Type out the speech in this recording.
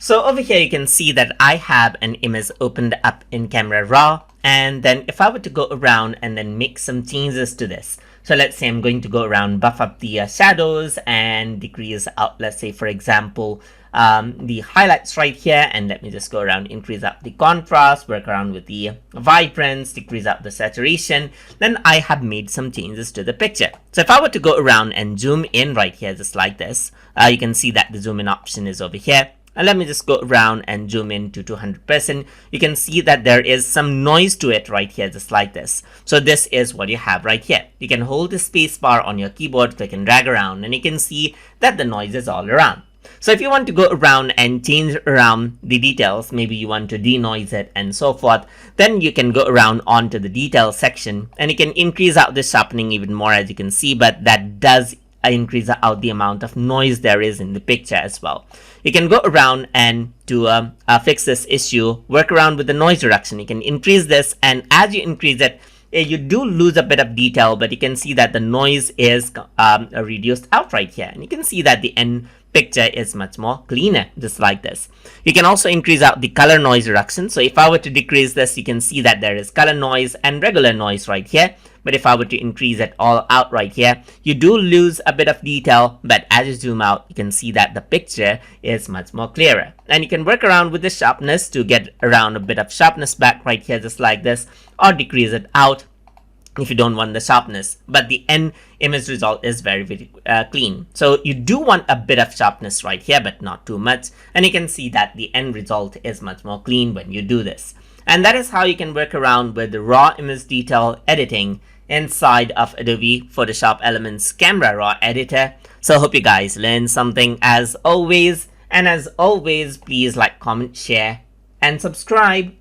So over here you can see that I have an image opened up in Camera Raw, and then if I were to go around and then make some changes to this. So let's say I'm going to go around, buff up the shadows and decrease out, let's say for example, the highlights right here, and let me just go around, increase up the contrast, work around with the vibrance, decrease up the saturation. Then I have made some changes to the picture. So if I were to go around and zoom in right here just like this, you can see that the zoom in option is over here. And let me just go around and zoom in to 200%. You can see that there is some noise to it right here, just like this. So this is what you have right here. You can hold the space bar on your keyboard, click and drag around, and you can see that the noise is all around. So if you want to go around and change around the details, maybe you want to denoise it and so forth, then you can go around onto the details section and you can increase out the sharpening even more, as you can see, but that does increase out the amount of noise there is in the picture as well. You can go around and to fix this issue, work around with the noise reduction. You can increase this, and as you increase it, you do lose a bit of detail, but you can see that the noise is reduced out right here, and you can see that the end picture is much more cleaner, just like this. You can also increase out the color noise reduction. So if I were to decrease this, you can see that there is color noise and regular noise right here. But if I were to increase it all out right here, you do lose a bit of detail, but as you zoom out, you can see that the picture is much more clearer. And you can work around with the sharpness to get around a bit of sharpness back right here, just like this, or decrease it out if you don't want the sharpness, but the end image result is very clean. So you do want a bit of sharpness right here, but not too much, and you can see that the end result is much more clean when you do this. And that is how you can work around with the raw image detail editing inside of Adobe Photoshop Elements Camera Raw editor. So I hope you guys learned something as always, and as always, please like, comment, share and subscribe.